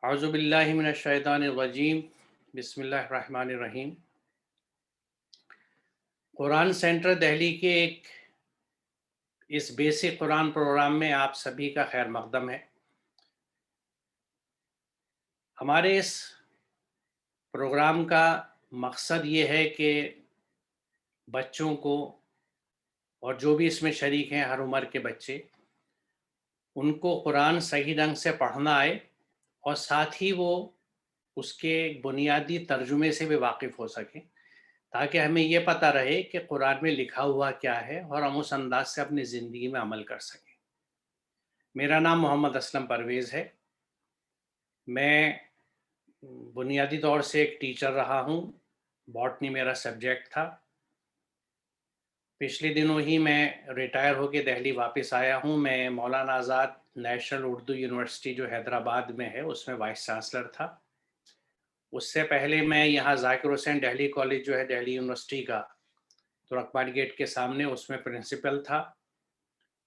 اعوذ باللہ من الشیطان الرجیم، بسم اللہ الرحمن الرحیم۔ قرآن سینٹر دہلی کے اس بیسک قرآن پروگرام میں آپ سبھی کا خیر مقدم ہے۔ ہمارے اس پروگرام کا مقصد یہ ہے کہ بچوں کو اور جو بھی اس میں شریک ہیں، ہر عمر کے بچے، ان کو قرآن صحیح ڈھنگ سے پڑھنا آئے اور ساتھ ہی وہ اس کے بنیادی ترجمے سے بھی واقف ہو سکیں، تاکہ ہمیں یہ پتہ رہے کہ قرآن میں لکھا ہوا کیا ہے اور ہم اس انداز سے اپنی زندگی میں عمل کر سکیں۔ میرا نام محمد اسلم پرویز ہے۔ میں بنیادی طور سے ایک ٹیچر رہا ہوں، باٹنی میرا سبجیکٹ تھا۔ پچھلے دنوں ہی میں ریٹائر ہو کے دہلی واپس آیا ہوں۔ میں مولانا آزاد نیشنل اردو یونیورسٹی جو حیدرآباد میں ہے اس میں وائس چانسلر تھا۔ اس سے پہلے میں یہاں ذاکر حسین ڈہلی کالج جو ہے دہلی یونیورسٹی کا، ترکمان گیٹ کے سامنے، اس میں پرنسپل تھا،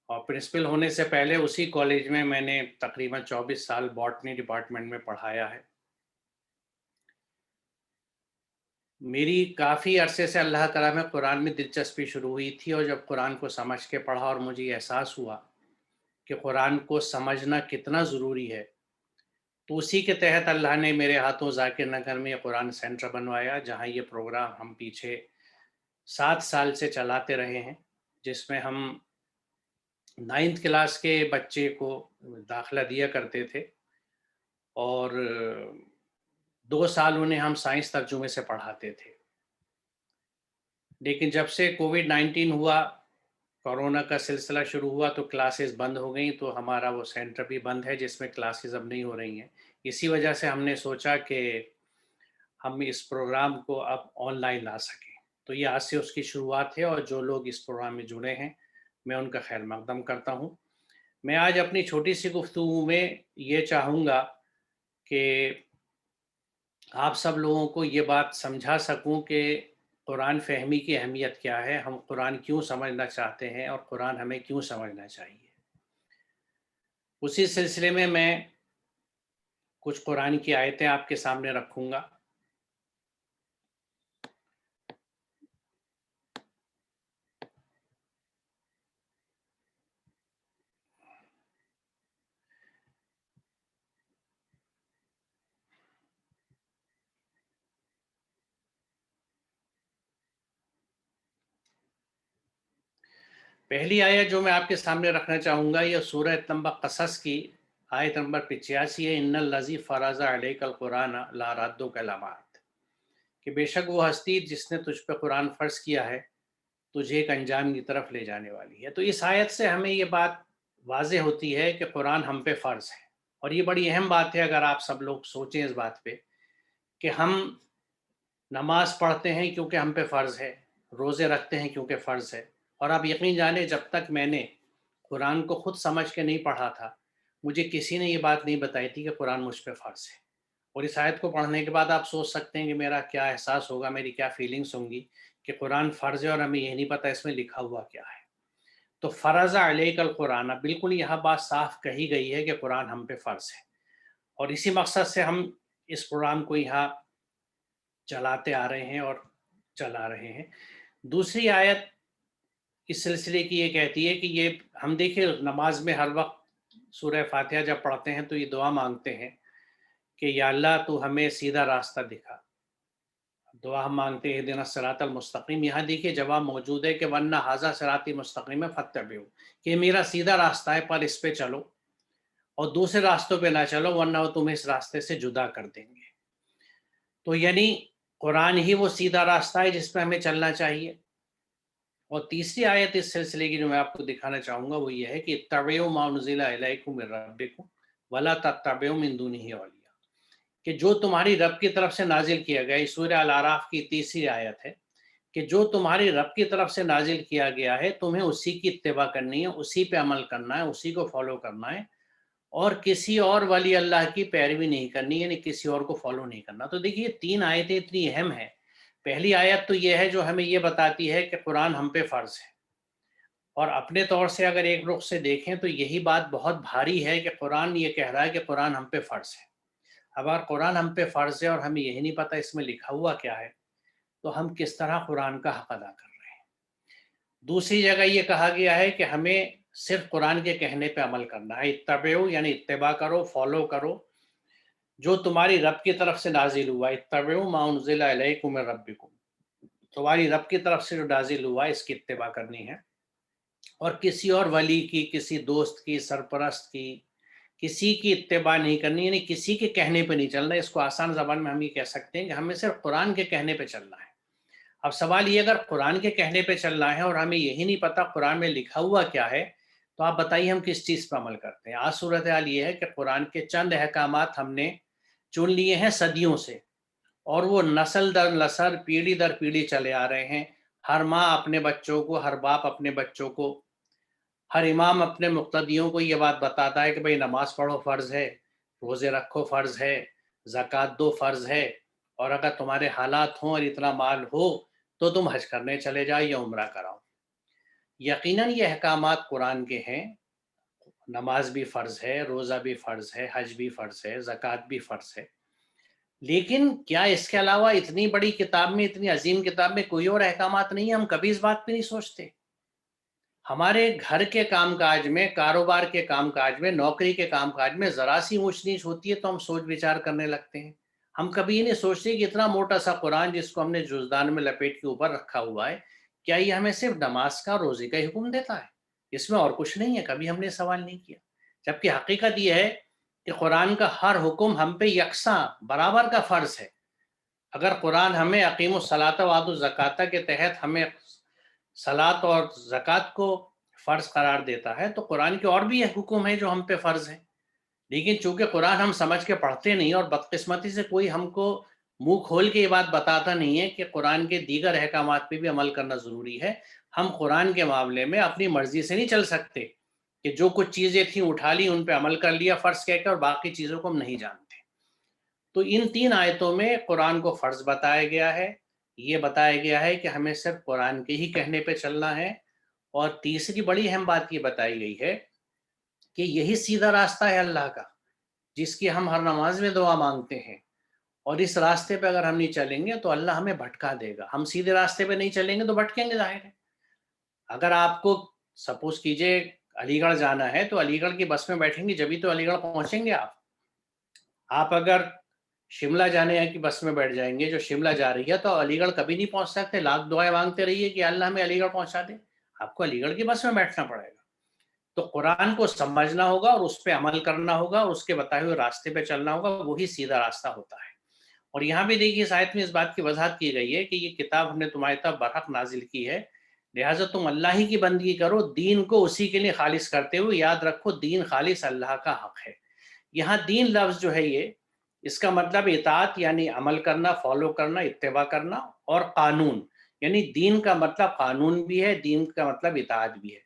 اور پرنسپل ہونے سے پہلے اسی کالج میں نے تقریباً 24 سال باٹنی ڈپارٹمنٹ میں پڑھایا ہے۔ میری کافی عرصے سے اللہ تعالیٰ میں قرآن میں دلچسپی شروع ہوئی تھی، اور جب قرآن کو سمجھ کے پڑھا اور مجھے احساس ہوا کہ قرآن کو سمجھنا کتنا ضروری ہے، تو اسی کے تحت اللہ نے میرے ہاتھوں ذاکر نگر میں قرآن سینٹر بنوایا، جہاں یہ پروگرام ہم پیچھے 7 سال سے چلاتے رہے ہیں، جس میں ہم 9th کلاس کے بچے کو داخلہ دیا کرتے تھے، اور 2 سال انہیں ہم سائنس ترجمے سے پڑھاتے تھے۔ لیکن جب سے کووڈ-19 ہوا، کورونا کا سلسلہ شروع ہوا، تو کلاسز بند ہو گئیں، تو ہمارا وہ سینٹر بھی بند ہے جس میں کلاسز اب نہیں ہو رہی ہیں۔ اسی وجہ سے ہم نے سوچا کہ ہم اس پروگرام کو اب آن لائن لا سکیں، تو یہ آج سے اس کی شروعات ہے، اور جو لوگ اس پروگرام میں جڑے ہیں میں ان کا خیر مقدم کرتا ہوں۔ میں آج اپنی چھوٹی سی گفتگو میں یہ چاہوں گا کہ آپ سب لوگوں کو یہ بات سمجھا سکوں کہ قرآن فہمی کی اہمیت کیا ہے، ہم قرآن کیوں سمجھنا چاہتے ہیں اور قرآن ہمیں کیوں سمجھنا چاہیے۔ اسی سلسلے میں کچھ قرآن کی آیتیں آپ کے سامنے رکھوں گا۔ پہلی آیت جو میں آپ کے سامنے رکھنا چاہوں گا، یہ سورہ نمبر قصص کی آیت نمبر 85 ہے۔ ان الذی فرض علیک القرآن لا رادک الی معاد، کہ بے شک وہ ہستی جس نے تجھ پہ قرآن فرض کیا ہے تجھے ایک انجام کی طرف لے جانے والی ہے۔ تو اس آیت سے ہمیں یہ بات واضح ہوتی ہے کہ قرآن ہم پہ فرض ہے، اور یہ بڑی اہم بات ہے اگر آپ سب لوگ سوچیں اس بات پہ کہ ہم نماز پڑھتے ہیں کیونکہ ہم پہ فرض ہے، روزے رکھتے ہیں کیونکہ فرض ہے، اور آپ یقین جانیں جب تک میں نے قرآن کو خود سمجھ کے نہیں پڑھا تھا، مجھے کسی نے یہ بات نہیں بتائی تھی کہ قرآن مجھ پہ فرض ہے۔ اور اس آیت کو پڑھنے کے بعد آپ سوچ سکتے ہیں کہ میرا کیا احساس ہوگا، میری کیا فیلنگس ہوں گی کہ قرآن فرض ہے اور ہمیں یہ نہیں پتہ اس میں لکھا ہوا کیا ہے۔ تو فرض علیک القرآن، بالکل یہاں بات صاف کہی گئی ہے کہ قرآن ہم پہ فرض ہے، اور اسی مقصد سے ہم اس پروگرام کو یہاں چلاتے آ رہے ہیں اور چلا رہے ہیں۔ دوسری آیت اس سلسلے کی یہ کہتی ہے کہ یہ ہم دیکھیں نماز میں ہر وقت سورہ فاتحہ جب پڑھتے ہیں تو یہ دعا مانگتے ہیں کہ یا اللہ تو ہمیں سیدھا راستہ دکھا، دعا ہم مانگتے ہیں اہدنا الصراط المستقیم۔ یہاں دیکھیے جواب موجود ہے کہ وَأَنَّ هَٰذَا صِرَاطِي مُسْتَقِيمًا فَاتَّبِعُوهُ، کہ میرا سیدھا راستہ ہے پر اس پہ چلو، اور دوسرے راستوں پہ نہ چلو ورنہ وہ تمہیں اس راستے سے جدا کر دیں گے۔ تو یعنی قرآن ہی وہ سیدھا راستہ ہے جس پہ ہمیں چلنا چاہیے۔ اور تیسری آیت اس سلسلے کی جو میں آپ کو دکھانا چاہوں گا وہ یہ ہے کہ اتبعوا ما انزل الیکم من ربکم ولا تتبعوا من دونہ اولیاء، کہ جو تمہاری رب کی طرف سے نازل کیا گیا، یہ سورہ الاعراف کی تیسری آیت ہے، کہ جو تمہاری رب کی طرف سے نازل کیا گیا ہے تمہیں اسی کی اتباع کرنی ہے، اسی پہ عمل کرنا ہے، اسی کو فالو کرنا ہے، اور کسی اور ولی اللہ کی پیروی نہیں کرنی، یعنی کسی اور کو فالو نہیں کرنا۔ تو دیکھیے 3 آیتیں اتنی اہم ہیں۔ پہلی آیت تو یہ ہے جو ہمیں یہ بتاتی ہے کہ قرآن ہم پہ فرض ہے، اور اپنے طور سے اگر ایک رخ سے دیکھیں تو یہی بات بہت بھاری ہے کہ قرآن یہ کہہ رہا ہے کہ قرآن ہم پہ فرض ہے، اب اگر قرآن ہم پہ فرض ہے اور ہمیں یہی نہیں پتہ اس میں لکھا ہوا کیا ہے، تو ہم کس طرح قرآن کا حق ادا کر رہے ہیں؟ دوسری جگہ یہ کہا گیا ہے کہ ہمیں صرف قرآن کے کہنے پہ عمل کرنا ہے، اتبعوا یعنی اتباع کرو، فالو کرو جو تمہاری رب کی طرف سے نازل ہوا، اتبعوا ما انزل الیکم من ربکم، تمہاری رب کی طرف سے جو نازل ہوا اس کی اتباع کرنی ہے، اور کسی اور ولی کی، کسی دوست کی، سرپرست کی، کسی کی اتباع نہیں کرنی، یعنی کسی کے کہنے پہ نہیں چلنا۔ اس کو آسان زبان میں ہم یہ کہہ سکتے ہیں کہ ہمیں صرف قرآن کے کہنے پہ چلنا ہے۔ اب سوال یہ، اگر قرآن کے کہنے پہ چلنا ہے اور ہمیں یہی نہیں پتا قرآن میں لکھا ہوا کیا ہے، تو آپ بتائیے ہم کس چیز پہ عمل کرتے ہیں؟ آج صورتحال یہ ہے کہ قرآن کے چند احکامات ہم نے چن لیے ہیں صدیوں سے، اور وہ نسل در نسل، پیڑھی در پیڑھی چلے آ رہے ہیں۔ ہر ماں اپنے بچوں کو، ہر باپ اپنے بچوں کو، ہر امام اپنے مقتدیوں کو یہ بات بتاتا ہے کہ بھئی نماز پڑھو فرض ہے، روزے رکھو فرض ہے، زکوٰۃ دو فرض ہے، اور اگر تمہارے حالات ہوں اور اتنا مال ہو تو تم حج کرنے چلے جاؤ یا عمرہ کراؤ۔ یقیناً یہ احکامات قرآن کے ہیں، نماز بھی فرض ہے، روزہ بھی فرض ہے، حج بھی فرض ہے، زکوٰۃ بھی فرض ہے، لیکن کیا اس کے علاوہ اتنی بڑی کتاب میں، اتنی عظیم کتاب میں کوئی اور احکامات نہیں ہیں؟ ہم کبھی اس بات پہ نہیں سوچتے؟ ہمارے گھر کے کام کاج میں، کاروبار کے کام کاج میں، نوکری کے کام کاج میں ذرا سی اونچ نیچ ہوتی ہے تو ہم سوچ وچار کرنے لگتے ہیں۔ ہم کبھی یہ نہیں سوچتے کہ اتنا موٹا سا قرآن جس کو ہم نے جزدان میں لپیٹ کے اوپر رکھا ہوا ہے، کیا یہ ہمیں صرف نماز کا، روزے کا حکم دیتا ہے؟ اس میں اور کچھ نہیں ہے؟ کبھی ہم نے سوال نہیں کیا۔ جبکہ حقیقت یہ ہے کہ قرآن کا ہر حکم ہم پہ یکساں برابر کا فرض ہے۔ اگر قرآن ہمیں اقیم الصلاۃ وآتوا الزکوٰۃ کے تحت ہمیں صلاۃ اور زکوٰۃ کو فرض قرار دیتا ہے، تو قرآن کے اور بھی یہ حکم ہیں جو ہم پہ فرض ہیں، لیکن چونکہ قرآن ہم سمجھ کے پڑھتے نہیں، اور بدقسمتی سے کوئی ہم کو منہ کھول کے یہ بات بتاتا نہیں ہے کہ قرآن کے دیگر احکامات پہ بھی عمل کرنا ضروری ہے۔ ہم قرآن کے معاملے میں اپنی مرضی سے نہیں چل سکتے کہ جو کچھ چیزیں تھیں اٹھا لی، ان پہ عمل کر لیا فرض کہہ کے، اور باقی چیزوں کو ہم نہیں جانتے۔ تو ان تین آیتوں میں قرآن کو فرض بتایا گیا ہے، یہ بتایا گیا ہے کہ ہمیں صرف قرآن کے ہی کہنے پہ چلنا ہے، اور تیسری بڑی اہم بات یہ بتائی گئی ہے کہ یہی سیدھا راستہ ہے اللہ کا، جس کی ہم ہر نماز میں دعا مانگتے ہیں، اور اس راستے پہ اگر ہم نہیں چلیں گے تو اللہ ہمیں بھٹکا دے گا۔ ہم سیدھے راستے پہ نہیں چلیں گے تو بھٹکیں گے، ظاہر ہے۔ اگر آپ کو سپوز کیجئے علی گڑھ جانا ہے تو علی گڑھ کی بس میں بیٹھیں گے جبھی تو علی گڑھ پہنچیں گے آپ اگر شملہ جانے کی بس میں بیٹھ جائیں گے جو شملہ جا رہی ہے تو علی گڑھ کبھی نہیں پہنچ سکتے، لاکھ دعائیں مانگتے رہیے کہ اللہ ہمیں علی گڑھ پہنچا دے، آپ کو علی گڑھ کی بس میں بیٹھنا پڑے گا۔ تو قرآن کو سمجھنا ہوگا اور اس پہ عمل کرنا ہوگا، اور اس کے بتائے ہوئے راستے پہ چلنا ہوگا، وہی سیدھا راستہ ہوتا ہے۔ اور یہاں بھی دیکھیے اس آیت میں اس بات کی وضاحت کی گئی ہے کہ یہ کتاب ہم نے تمہاری طرف برحق نازل کی ہے، لہٰذا تم اللہ ہی کی بندگی کرو، دین کو اسی کے لیے خالص کرتے ہوئے، یاد رکھو دین خالص اللہ کا حق ہے۔ یہاں دین لفظ جو ہے یہ، اس کا مطلب اطاعت یعنی عمل کرنا، فالو کرنا، اتباع کرنا، اور قانون یعنی دین کا مطلب قانون بھی ہے، دین کا مطلب اطاعت بھی ہے۔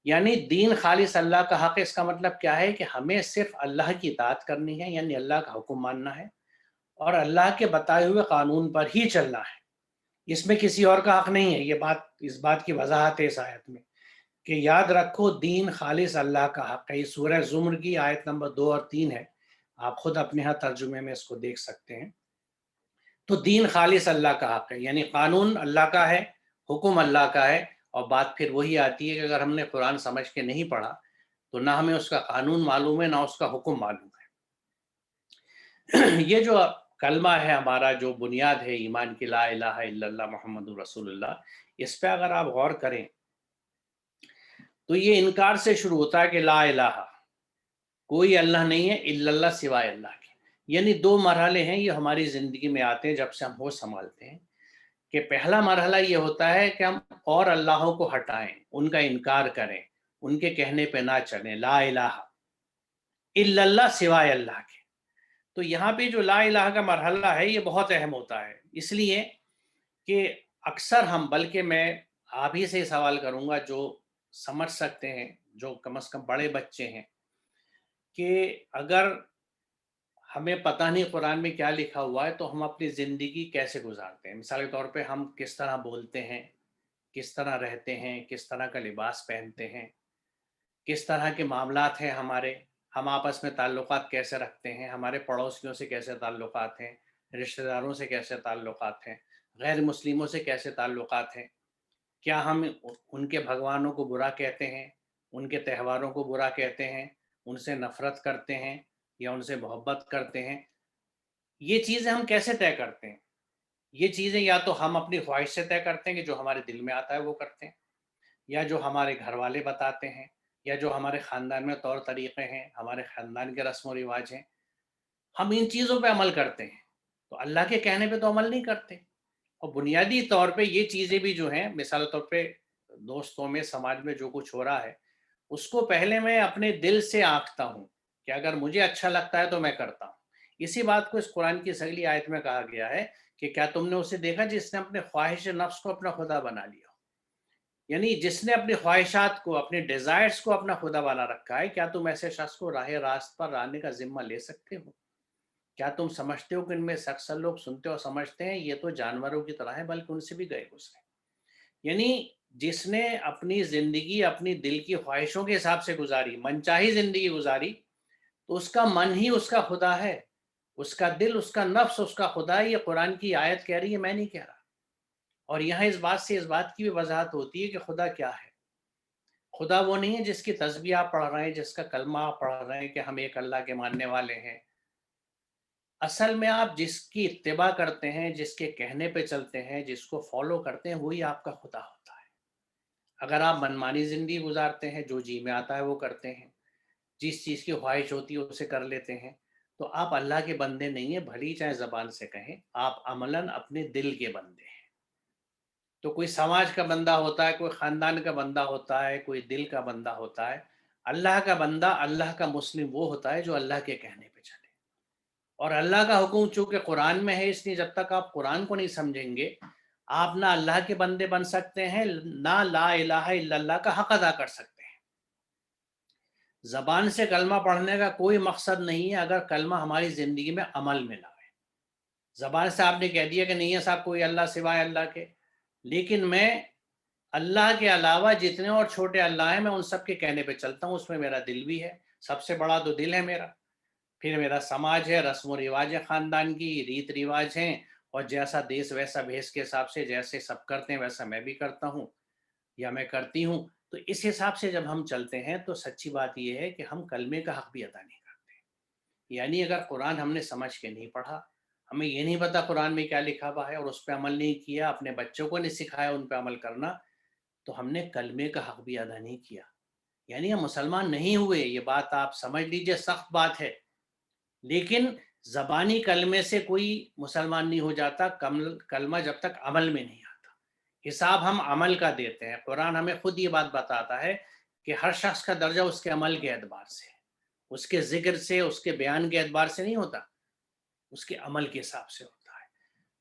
یعنی دین خالص اللہ کا حق ہے، اس کا مطلب کیا ہے کہ ہمیں صرف اللہ کی اطاعت کرنی ہے، یعنی اللہ کا حکم ماننا ہے، اور اللہ کے بتائے ہوئے قانون پر ہی چلنا ہے، اس میں کسی اور کا حق نہیں ہے۔ یہ بات، اس بات کی وضاحت ہے اس آیت میں کہ یاد رکھو دین خالص اللہ کا حق ہے۔ یہ سورہ زمر کی آیت نمبر 2 اور 3 ہے، آپ خود اپنے ہاں ترجمے میں اس کو دیکھ سکتے ہیں۔ تو دین خالص اللہ کا حق ہے، یعنی قانون اللہ کا ہے، حکم اللہ کا ہے، اور بات پھر وہی آتی ہے کہ اگر ہم نے قرآن سمجھ کے نہیں پڑھا تو نہ ہمیں اس کا قانون معلوم ہے، نہ اس کا حکم معلوم ہے۔ یہ جو کلمہ ہے ہمارا، جو بنیاد ہے ایمان کی، لا الہ الا اللہ محمد رسول اللہ، اس پہ اگر آپ غور کریں تو یہ انکار سے شروع ہوتا ہے کہ لا الہ، کوئی اللہ نہیں ہے الا اللہ، سوائے اللہ کے۔ یعنی دو مرحلے ہیں یہ ہماری زندگی میں آتے ہیں جب سے ہم ہوش سنبھالتے ہیں، کہ پہلا مرحلہ یہ ہوتا ہے کہ ہم اور اللہوں کو ہٹائیں، ان کا انکار کریں، ان کے کہنے پہ نہ چلیں، لا الہ الا اللہ، سوائے اللہ کے۔ تو یہاں پہ جو لا الہ کا مرحلہ ہے یہ بہت اہم ہوتا ہے، اس لیے کہ اکثر ہم، بلکہ میں آپ ہی سے سوال کروں گا جو سمجھ سکتے ہیں، جو کم از کم بڑے بچے ہیں، کہ اگر ہمیں پتہ نہیں قرآن میں کیا لکھا ہوا ہے تو ہم اپنی زندگی کیسے گزارتے ہیں؟ مثال کے طور پہ ہم کس طرح بولتے ہیں، کس طرح رہتے ہیں، کس طرح کا لباس پہنتے ہیں، کس طرح کے معاملات ہیں ہمارے، ہم آپس میں تعلقات کیسے رکھتے ہیں، ہمارے پڑوسیوں سے کیسے تعلقات ہیں، رشتہ داروں سے کیسے تعلقات ہیں، غیر مسلموں سے کیسے تعلقات ہیں، کیا ہم ان کے بھگوانوں کو برا کہتے ہیں، ان کے تہواروں کو برا کہتے ہیں، ان سے نفرت کرتے ہیں یا ان سے محبت کرتے ہیں، یہ چیزیں ہم کیسے طے کرتے ہیں؟ یہ چیزیں یا تو ہم اپنی خواہش سے طے کرتے ہیں کہ جو ہمارے دل میں آتا ہے وہ کرتے ہیں، یا جو ہمارے گھر والے بتاتے ہیں، یا جو ہمارے خاندان میں طور طریقے ہیں، ہمارے خاندان کے رسم و رواج ہیں، ہم ان چیزوں پہ عمل کرتے ہیں، تو اللہ کے کہنے پہ تو عمل نہیں کرتے۔ اور بنیادی طور پہ یہ چیزیں بھی جو ہیں، مثال طور پہ دوستوں میں، سماج میں جو کچھ ہو رہا ہے، اس کو پہلے میں اپنے دل سے آنکھتا ہوں کہ اگر مجھے اچھا لگتا ہے تو میں کرتا ہوں۔ اسی بات کو اس قرآن کی اگلی آیت میں کہا گیا ہے کہ کیا تم نے اسے دیکھا جس نے اپنے خواہش نفس کو اپنا خدا بنا لیا؟ یعنی جس نے اپنی خواہشات کو، اپنے ڈیزائرز کو اپنا خدا بنا رکھا ہے، کیا تم ایسے شخص کو راہ راست پر آنے کا ذمہ لے سکتے ہو؟ کیا تم سمجھتے ہو کہ ان میں اکثر لوگ سنتے اور سمجھتے ہیں یہ تو جانوروں کی طرح ہے، بلکہ ان سے بھی گئے گزرے؟ یعنی جس نے اپنی زندگی اپنی دل کی خواہشوں کے حساب سے گزاری، من چاہی زندگی گزاری، تو اس کا من ہی اس کا خدا ہے، اس کا دل، اس کا نفس اس کا خدا ہے۔ یہ قرآن کی آیت کہہ رہی ہے، میں نہیں کہہ رہا۔ اور یہاں اس بات سے اس بات کی بھی وضاحت ہوتی ہے کہ خدا کیا ہے۔ خدا وہ نہیں ہے جس کی تسبیح آپ پڑھ رہے ہیں، جس کا کلمہ آپ پڑھ رہے ہیں کہ ہم ایک اللہ کے ماننے والے ہیں۔ اصل میں آپ جس کی اتباع کرتے ہیں، جس کے کہنے پہ چلتے ہیں، جس کو فالو کرتے ہیں، وہی آپ کا خدا ہوتا ہے۔ اگر آپ منمانی زندگی گزارتے ہیں، جو جی میں آتا ہے وہ کرتے ہیں، جس چیز کی خواہش ہوتی ہے اسے کر لیتے ہیں، تو آپ اللہ کے بندے نہیں ہیں، بھلی چاہے زبان سے کہیں، آپ عملاً اپنے دل کے بندے ہیں۔ تو کوئی سماج کا بندہ ہوتا ہے، کوئی خاندان کا بندہ ہوتا ہے، کوئی دل کا بندہ ہوتا ہے۔ اللہ کا بندہ، اللہ کا مسلم وہ ہوتا ہے جو اللہ کے کہنے پہ چلے۔ اور اللہ کا حکم چونکہ قرآن میں ہے، اس لیے جب تک آپ قرآن کو نہیں سمجھیں گے، آپ نہ اللہ کے بندے بن سکتے ہیں، نہ لا الہ الا اللہ کا حق ادا کر سکتے ہیں۔ زبان سے کلمہ پڑھنے کا کوئی مقصد نہیں ہے اگر کلمہ ہماری زندگی میں عمل میں نہ آئے۔ زبان سے آپ نے کہہ دیا کہ نہیں ہے صاحب کوئی اللہ سوائے اللہ کے، لیکن میں اللہ کے علاوہ جتنے اور چھوٹے اللہ ہیں میں ان سب کے کہنے پہ چلتا ہوں، اس میں میرا دل بھی ہے، سب سے بڑا تو دل ہے میرا، پھر میرا سماج ہے، رسم و رواج ہے، خاندان کی ریت رواج ہیں، اور جیسا دیس ویسا بھیس کے حساب سے جیسے سب کرتے ہیں ویسا میں بھی کرتا ہوں یا میں کرتی ہوں۔ تو اس حساب سے جب ہم چلتے ہیں تو سچی بات یہ ہے کہ ہم کلمے کا حق بھی ادا نہیں کرتے۔ یعنی اگر قرآن ہم نے سمجھ کے نہیں پڑھا، ہمیں یہ نہیں پتا قرآن میں کیا لکھا ہوا ہے، اور اس پہ عمل نہیں کیا، اپنے بچوں کو نہیں سکھایا ان پہ عمل کرنا، تو ہم نے کلمے کا حق بھی ادا نہیں کیا، یعنی ہم مسلمان نہیں ہوئے۔ یہ بات آپ سمجھ لیجئے، سخت بات ہے، لیکن زبانی کلمے سے کوئی مسلمان نہیں ہو جاتا، کلمہ جب تک عمل میں نہیں آتا۔ حساب ہم عمل کا دیتے ہیں، قرآن ہمیں خود یہ بات بتاتا ہے کہ ہر شخص کا درجہ اس کے عمل کے اعتبار سے، اس کے ذکر سے، اس کے بیان کے اعتبار سے نہیں ہوتا، اس کے عمل کے حساب سے ہوتا ہے۔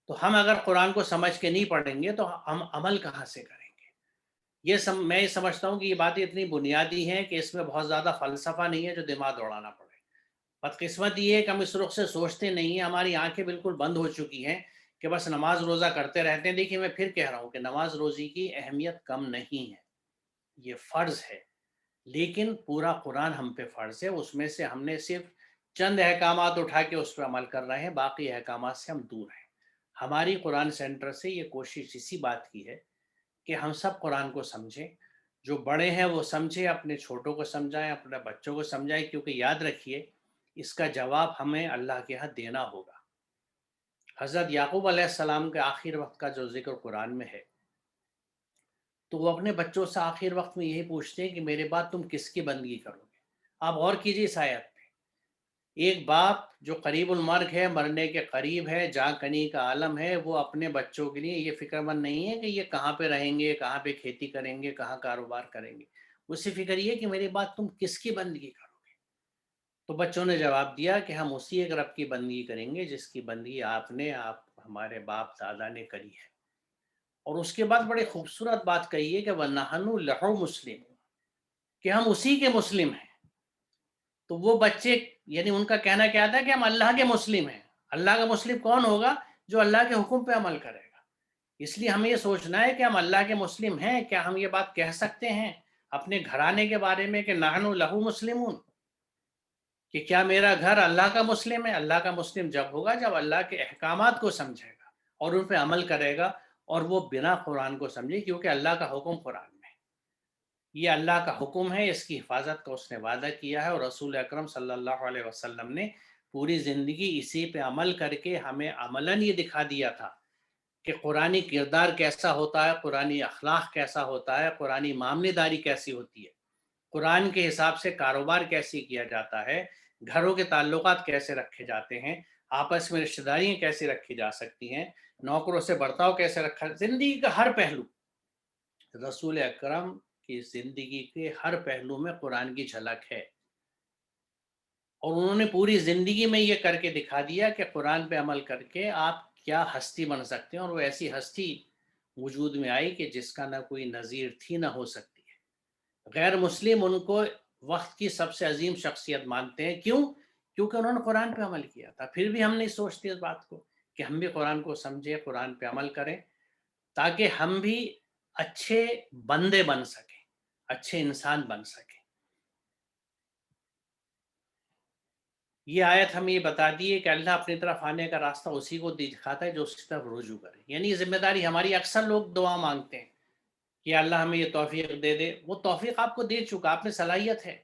تو ہم اگر قرآن کو سمجھ کے نہیں پڑھیں گے تو ہم عمل کہاں سے کریں گے؟ میں یہ سمجھتا ہوں کہ یہ باتیں اتنی بنیادی ہیں کہ اس میں بہت زیادہ فلسفہ نہیں ہے جو دماغ دوڑانا پڑے۔ بدقسمت یہ ہے کہ ہم اس رخ سے سوچتے نہیں ہیں، ہماری آنکھیں بالکل بند ہو چکی ہیں کہ بس نماز روزہ کرتے رہتے ہیں۔ دیکھیے میں پھر کہہ رہا ہوں کہ نماز روزی کی اہمیت کم نہیں ہے، یہ فرض ہے، لیکن پورا قرآن ہم پہ فرض ہے، اس میں سے ہم نے صرف چند احکامات اٹھا کے اس پہ عمل کر رہے ہیں، باقی احکامات سے ہم دور ہیں۔ ہماری قرآن سینٹر سے یہ کوشش اسی بات کی ہے کہ ہم سب قرآن کو سمجھیں، جو بڑے ہیں وہ سمجھیں، اپنے چھوٹوں کو سمجھائیں، اپنے بچوں کو سمجھائیں، کیونکہ یاد رکھیے اس کا جواب ہمیں اللہ کے ہاں دینا ہوگا۔ حضرت یعقوب علیہ السلام کے آخر وقت کا جو ذکر قرآن میں ہے، تو وہ اپنے بچوں سے آخر وقت میں یہی پوچھتے ہیں کہ میرے بعد تم کس کی بندگی کرو گے؟ آپ غور کیجیے اس آیت پہ، ایک باپ جو قریب المرگ ہے، مرنے کے قریب ہے، جاں کنی کا عالم ہے، وہ اپنے بچوں کے لیے یہ فکر مند نہیں ہے کہ یہ کہاں پہ رہیں گے، کہاں پہ کھیتی کریں گے، کہاں کاروبار کریں گے، اس سے فکر یہ کہ میرے بعد تم کس کی بندگی کرو؟ تو بچوں نے جواب دیا کہ ہم اسی ایک رب کی بندگی کریں گے جس کی بندگی آپ ہمارے باپ دادا نے کری ہے۔ اور اس کے بعد بڑی خوبصورت بات کہی ہے کہ وَنَحْنُ لَهُ مُسْلِمُونَ، کہ ہم اسی کے مسلم ہیں۔ تو وہ بچے، یعنی ان کا کہنا کیا تھا کہ ہم اللہ کے مسلم ہیں۔ اللہ کا مسلم کون ہوگا؟ جو اللہ کے حکم پہ عمل کرے گا۔ اس لیے ہمیں یہ سوچنا ہے کہ ہم اللہ کے مسلم ہیں۔ کیا ہم یہ بات کہہ سکتے ہیں اپنے گھرانے کے بارے میں کہ نحن لہو مسلمون؟ کہ کیا میرا گھر اللہ کا مسلم ہے؟ اللہ کا مسلم جب ہوگا جب اللہ کے احکامات کو سمجھے گا اور ان پہ عمل کرے گا، اور وہ بنا قرآن کو سمجھے، کیونکہ اللہ کا حکم قرآن میں، یہ اللہ کا حکم ہے، اس کی حفاظت کا اس نے وعدہ کیا ہے، اور رسول اکرم صلی اللہ علیہ وسلم نے پوری زندگی اسی پہ عمل کر کے ہمیں عملاً یہ دکھا دیا تھا کہ قرآنی کردار کیسا ہوتا ہے، قرآنی اخلاق کیسا ہوتا ہے، قرآنی معاملے داری کیسی ہوتی ہے، قرآن کے حساب سے کاروبار کیسے کیا جاتا ہے، گھروں کے تعلقات کیسے رکھے جاتے ہیں، آپس میں رشتہ داریاں کیسے رکھی جا سکتی ہیں، نوکروں سے برتاؤ کیسے رکھا، زندگی کا ہر پہلو، رسول اکرم کی زندگی کے ہر پہلو میں قرآن کی جھلک ہے، اور انہوں نے پوری زندگی میں یہ کر کے دکھا دیا کہ قرآن پہ عمل کر کے آپ کیا ہستی بن سکتے ہیں، اور وہ ایسی ہستی وجود میں آئی کہ جس کا نہ کوئی نظیر تھی نہ ہو سکتی ہے۔ غیر مسلم ان کو وقت کی سب سے عظیم شخصیت مانتے ہیں، کیوں؟ کیونکہ انہوں نے قرآن پہ عمل کیا تھا۔ پھر بھی ہم نہیں سوچتے اس بات کو کہ ہم بھی قرآن کو سمجھیں، قرآن پہ عمل کریں، تاکہ ہم بھی اچھے بندے بن سکیں، اچھے انسان بن سکیں۔ یہ آیت ہم یہ بتا دیے کہ اللہ اپنی طرف آنے کا راستہ اسی کو دکھاتا ہے جو اس کی طرف رجوع کرے، یعنی یہ ذمہ داری ہماری۔ اکثر لوگ دعا مانگتے ہیں کہ اللہ ہمیں یہ توفیق دے دے، وہ توفیق آپ کو دے چکا، آپ میں صلاحیت ہے،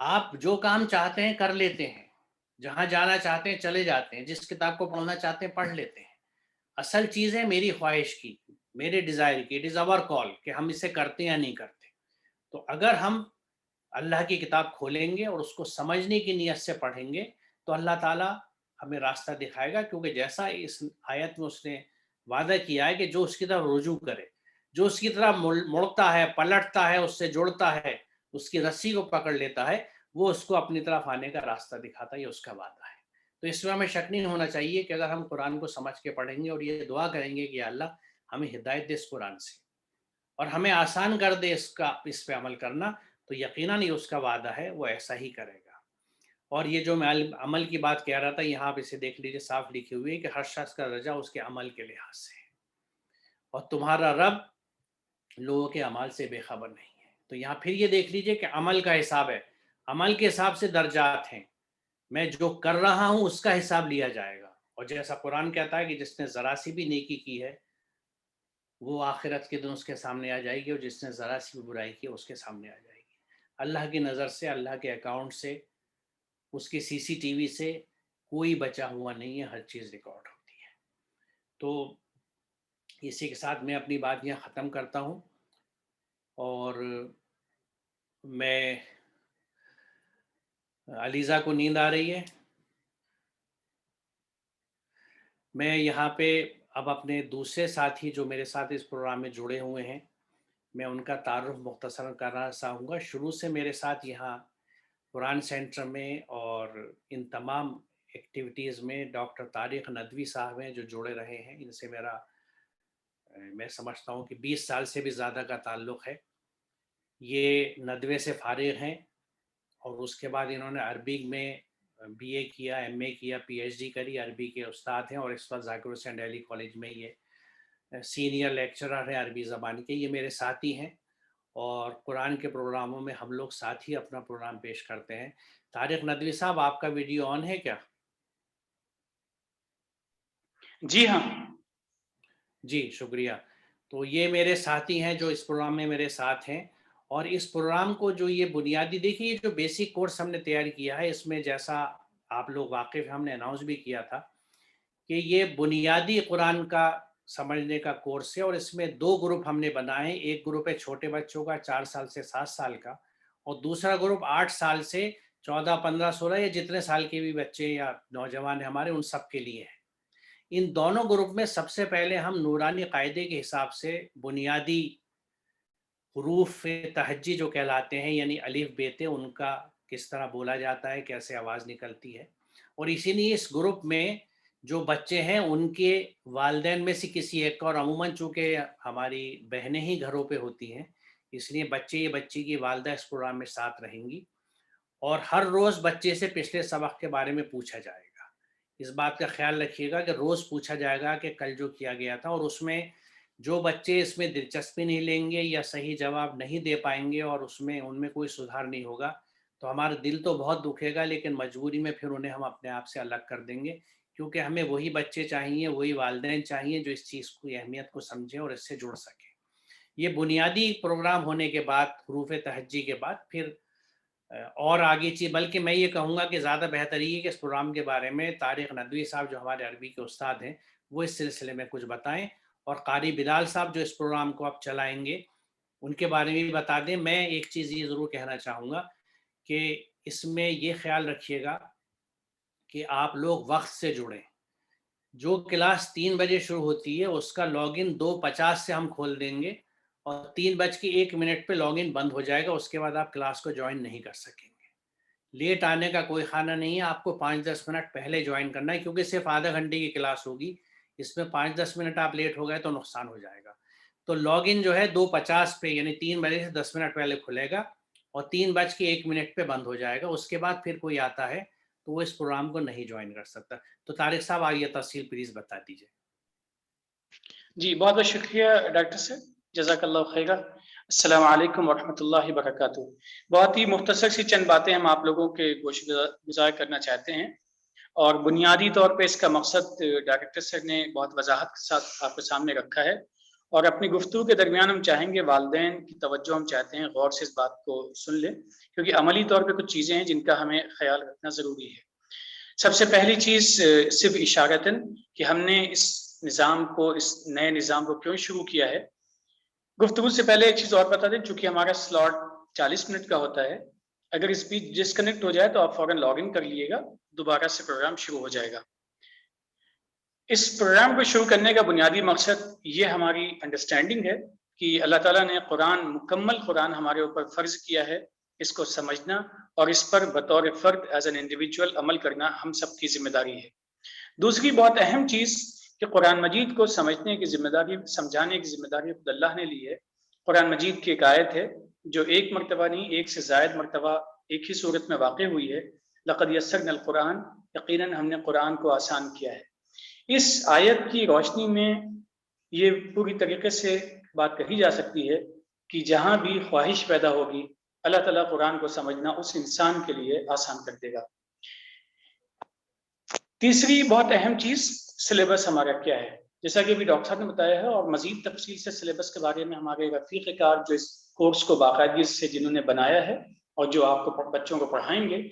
آپ جو کام چاہتے ہیں کر لیتے ہیں، جہاں جانا چاہتے ہیں چلے جاتے ہیں، جس کتاب کو پڑھنا چاہتے ہیں پڑھ لیتے ہیں۔ اصل چیز ہے میری خواہش کی، میرے ڈیزائر کی، اٹ از اور کال کہ ہم اسے کرتے یا نہیں کرتے۔ تو اگر ہم اللہ کی کتاب کھولیں گے اور اس کو سمجھنے کی نیت سے پڑھیں گے تو اللہ تعالیٰ ہمیں راستہ دکھائے گا، کیونکہ جیسا اس آیت میں اس نے وعدہ کیا ہے کہ جو اس کی طرف رجوع کرے، جو اس کی طرف مڑتا ہے، پلٹتا ہے، اس سے جڑتا ہے، اس کی رسی کو پکڑ لیتا ہے، وہ اس کو اپنی طرف آنے کا راستہ دکھاتا ہے، یہ اس کا وعدہ ہے۔ تو اس میں ہمیں شک نہیں ہونا چاہیے کہ اگر ہم قرآن کو سمجھ کے پڑھیں گے اور یہ دعا کریں گے کہ یا اللہ ہمیں ہدایت دے اس قرآن سے، اور ہمیں آسان کر دے اس پہ عمل کرنا، تو یقیناً یہ اس کا وعدہ ہے، وہ ایسا ہی کرے گا۔ اور یہ جو میں عمل کی بات کہہ رہا تھا، یہاں آپ اسے دیکھ لیجیے، صاف لکھی ہوئی ہے کہ ہر شخص کا رجا اس کے عمل کے لحاظ سے ہے، اور تمہارا رب لوگوں کے عمل سے بے خبر نہیں ہے۔ تو یہاں پھر یہ دیکھ لیجیے کہ عمل کا حساب ہے، عمل کے حساب سے درجات ہیں، میں جو کر رہا ہوں اس کا حساب لیا جائے گا، اور جیسا قرآن کہتا ہے کہ جس نے ذرا سی بھی نیکی کی ہے وہ آخرت کے دن اس کے سامنے آ جائے گی، اور جس نے ذرا سی بھی برائی کی اس کے سامنے آ جائے گی۔ اللہ کی نظر سے، اللہ کے اکاؤنٹ سے، اس کے سی سی ٹی وی سے کوئی بچا ہوا نہیں ہے، ہر چیز ریکارڈ ہوتی ہے۔ تو اسی کے ساتھ میں اپنی بات یہاں ختم کرتا ہوں، اور میں علیزہ کو نیند آ رہی ہے، میں یہاں پہ اب اپنے دوسرے ساتھی جو میرے ساتھ اس پروگرام میں جڑے ہوئے ہیں، میں ان کا تعارف مختصر کرنا چاہوں گا۔ شروع سے میرے ساتھ یہاں قرآن سینٹر میں اور ان تمام ایکٹیویٹیز میں ڈاکٹر طارق ندوی صاحب ہیں جو جڑے رہے ہیں، ان سے میرا میں سمجھتا ہوں کہ 20 سال سے بھی زیادہ کا تعلق ہے۔ یہ ندوے سے فارغ ہیں، اور اس کے بعد انہوں نے عربی میں بی اے کیا، ایم اے کیا، پی ایچ ڈی کری، عربی کے استاد ہیں، اور اس وقت ذاکر حسین دہلی کالج میں یہ سینئر لیکچرر ہیں عربی زبان کے۔ یہ میرے ساتھی ہیں، اور قرآن کے پروگراموں میں ہم لوگ ساتھ ہی اپنا پروگرام پیش کرتے ہیں۔ طارق ندوی صاحب، آپ کا ویڈیو آن ہے کیا؟ جی ہاں جی شکریہ۔ تو یہ میرے ساتھی ہیں جو اس پروگرام میں میرے ساتھ ہیں، اور اس پروگرام کو جو یہ بنیادی، دیکھیے یہ جو بیسک کورس ہم نے تیار کیا ہے، اس میں جیسا آپ لوگ واقف ہم نے اناؤنس بھی کیا تھا کہ یہ بنیادی قرآن کا سمجھنے کا کورس ہے، اور اس میں 2 گروپ ہم نے بنائے ہیں۔ ایک گروپ ہے چھوٹے بچوں کا 4 سال سے 7 سال کا، اور دوسرا گروپ 8 سال سے 14 15 16 یا جتنے سال کے بھی بچے یا نوجوان ہیں ہمارے، ان سب کے لیے ہے۔ ان دونوں گروپ میں سب سے پہلے ہم نورانی قاعدے کے حساب سے بنیادی حروف تہجی جو کہلاتے ہیں، یعنی الف بیتے، ان کا کس طرح بولا جاتا ہے، کیسے آواز نکلتی ہے۔ اور اسی لیے اس گروپ میں جو بچے ہیں ان کے والدین میں سے کسی ایک کا، اور عموماً چونکہ ہماری بہنیں ہی گھروں پہ ہوتی ہیں، اس لیے بچی کی والدہ اس پروگرام میں ساتھ رہیں گی، اور ہر روز بچے سے پچھلے سبق کے بارے میں پوچھا جائے گا۔ اس بات کا خیال رکھیے گا کہ روز پوچھا جائے گا کہ کل جو کیا گیا تھا، اور اس میں جو بچے اس میں دلچسپی نہیں لیں گے یا صحیح جواب نہیں دے پائیں گے اور اس میں ان میں کوئی سدھار نہیں ہوگا، تو ہمارا دل تو بہت دکھے گا، لیکن مجبوری میں پھر انہیں ہم اپنے آپ سے الگ کر دیں گے، کیونکہ ہمیں وہی بچے چاہیے، وہی والدین چاہیے جو اس چیز کی اہمیت کو سمجھیں اور اس سے جڑ سکیں۔ یہ بنیادی پروگرام ہونے کے بعد، حروف تہجی کے بعد، پھر اور آگے چیز، بلکہ میں یہ کہوں گا کہ زیادہ بہتر یہ ہے کہ اس پروگرام کے بارے میں طارق ندوی صاحب جو ہمارے عربی کے استاد ہیں وہ اس سلسلے میں کچھ بتائیں، اور قاری بلال صاحب جو اس پروگرام کو اب چلائیں گے ان کے بارے میں بھی بتا دیں۔ میں ایک چیز یہ ضرور کہنا چاہوں گا کہ اس میں یہ خیال رکھیے گا کہ آپ لوگ وقت سے جڑیں۔ جو کلاس 3 بجے شروع ہوتی ہے اس کا لاگ ان 2:50 سے ہم کھول دیں گے، اور 3:01 پہ لاگ ان بند ہو جائے گا، اس کے بعد آپ کلاس کو جوائن نہیں کر سکیں گے۔ لیٹ آنے کا کوئی خانہ نہیں ہے، آپ کو 5-10 منٹ پہلے جوائن کرنا ہے، کیونکہ صرف آدھا گھنٹے کی کلاس ہوگی، اس میں 5-10 منٹ آپ لیٹ ہو گئے تو نقصان ہو جائے گا۔ تو لاگ ان جو ہے 2:50 پہ، یعنی 3 بجے سے 10 منٹ پہلے کھلے گا اور 3:01 پہ بند ہو جائے گا۔ اس کے بعد پھر کوئی آتا ہے تو وہ اس پروگرام کو نہیں جوائن کر سکتا۔ تو طارق صاحب آپ یہ تفصیل پلیز بتا دیجیے۔ جی بہت بہت شکریہ ڈاکٹر صاحب، جزاک اللہ خیرہ۔ السلام علیکم ورحمۃ اللہ وبرکاتہ۔ بہت ہی مختصر سی چند باتیں ہم آپ لوگوں کے گوش گزار کرنا چاہتے ہیں، اور بنیادی طور پہ اس کا مقصد ڈاکٹر صاحب نے بہت وضاحت کے ساتھ آپ کے سامنے رکھا ہے، اور اپنی گفتگو کے درمیان ہم چاہیں گے والدین کی توجہ ہم چاہتے ہیں غور سے اس بات کو سن لیں، کیونکہ عملی طور پہ کچھ چیزیں ہیں جن کا ہمیں خیال رکھنا ضروری ہے۔ سب سے پہلی چیز صرف اشارتاً کہ ہم نے اس نظام کو، اس نئے نظام کو کیوں شروع کیا ہے۔ گفتگو سے پہلے ایک چیز اور بتا دیں، چونکہ ہمارا سلاٹ 40 منٹ کا ہوتا ہے، اگر اسپیچ ڈسکنیکٹ ہو جائے تو آپ فوراً لاگ ان کر لیے گا، دوبارہ سے پروگرام شروع ہو جائے گا۔ اس پروگرام کو شروع کرنے کا بنیادی مقصد یہ ہماری انڈرسٹینڈنگ ہے کہ اللہ تعالیٰ نے قرآن، مکمل قرآن ہمارے اوپر فرض کیا ہے، اس کو سمجھنا اور اس پر بطور فرد ایز این انڈیویجول عمل کرنا ہم سب کی ذمہ داری ہے۔ دوسری بہت اہم چیز کہ قرآن مجید کو سمجھنے کی ذمہ داری، سمجھانے کی ذمہ داری خود اللہ نے لی ہے۔ قرآن مجید کی ایک آیت ہے جو ایک مرتبہ نہیں، ایک سے زائد مرتبہ ایک ہی صورت میں واقع ہوئی ہے، لقد یسرنا القرآن، یقیناً ہم نے قرآن کو آسان کیا ہے۔ اس آیت کی روشنی میں یہ پوری طریقے سے بات کہی جا سکتی ہے کہ جہاں بھی خواہش پیدا ہوگی، اللہ تعالیٰ قرآن کو سمجھنا اس انسان کے لیے آسان کر دے گا۔ تیسری بہت اہم چیز سلیبس ہمارا کیا ہے، جیسا کہ ابھی ڈاکٹر صاحب نے بتایا ہے، اور مزید تفصیل سے سلیبس کے بارے میں ہمارے رفیق کار جو اس کورس کو باقاعدگی سے جنہوں نے بنایا ہے اور جو آپ کو بچوں کو پڑھائیں گے،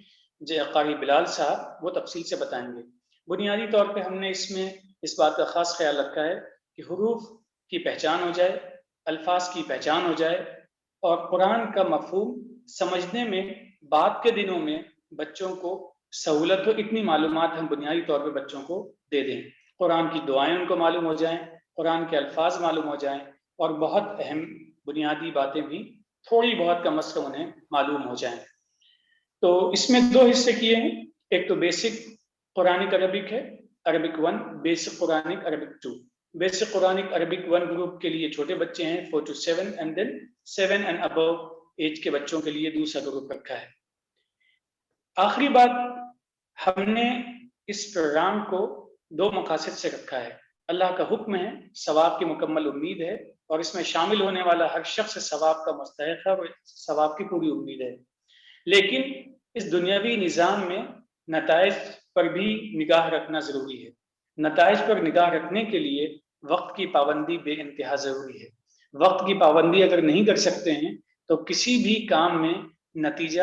قاری بلال صاحب، وہ تفصیل سے بتائیں گے۔ بنیادی طور پہ ہم نے اس میں اس بات کا خاص خیال رکھا ہے کہ حروف کی پہچان ہو جائے، الفاظ کی پہچان ہو جائے، اور قرآن کا مفہوم سمجھنے میں بعد کے دنوں میں بچوں کو سہولت ہو، اتنی معلومات ہم بنیادی طور پہ بچوں کو دے دیں۔ قرآن کی دعائیں ان کو معلوم ہو جائیں، قرآن کے الفاظ معلوم ہو جائیں، اور بہت اہم بنیادی باتیں بھی تھوڑی بہت کم از کم انہیں معلوم ہو جائیں۔ تو اس میں دو حصے کیے ہیں، ایک تو بیسک قرآنک عربک ہے، Arabic 1، basic Quranic Arabic 2۔ Basic Quranic Arabic 1 group کے لیے چھوٹے بچے ہیں 4 to 7، and then 7 and above age کے بچوں کے لیے دوسرا گروپ رکھا ہے۔ آخری بات، ہم نے اس پروگرام کو 2 مقاصد سے رکھا ہے۔ اللہ کا حکم ہے، ثواب کی مکمل امید ہے، اور اس میں شامل ہونے والا ہر شخص ثواب کا مستحق ہے اور ثواب کی پوری امید ہے۔ لیکن اس دنیاوی نظام میں نتائج پر بھی نگاہ رکھنا ضروری ہے۔ نتائج پر نگاہ رکھنے کے لیے وقت کی پابندی بے انتہا ضروری ہے۔ وقت کی پابندی اگر نہیں کر سکتے ہیں تو کسی بھی کام میں نتیجہ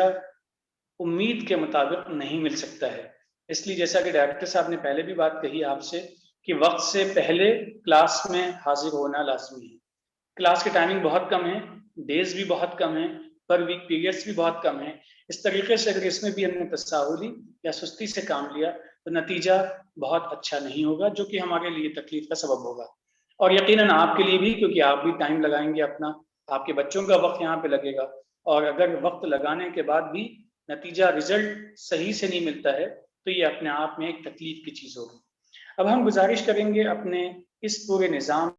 امید کے مطابق نہیں مل سکتا ہے۔ اس لیے جیسا کہ ڈائریکٹر صاحب نے پہلے بھی بات کہی آپ سے کہ وقت سے پہلے کلاس میں حاضر ہونا لازمی ہے۔ کلاس کے ٹائمنگ بہت کم ہے، ڈیز بھی بہت کم ہیں، پر ویک پیریڈس بھی بہت کم ہیں۔ اس طریقے سے اگر اس میں بھی ہم نے تساہلی یا سستی سے کام لیا تو نتیجہ بہت اچھا نہیں ہوگا، جو کہ ہمارے لیے تکلیف کا سبب ہوگا، اور یقیناً آپ کے لیے بھی، کیونکہ آپ بھی ٹائم لگائیں گے اپنا، آپ کے بچوں کا وقت یہاں پہ لگے گا، اور اگر وقت لگانے کے بعد بھی نتیجہ رزلٹ صحیح سے نہیں ملتا ہے تو یہ اپنے آپ میں ایک تکلیف کی چیز ہوگی۔ اب ہم گزارش کریں گے اپنے اس پورے نظام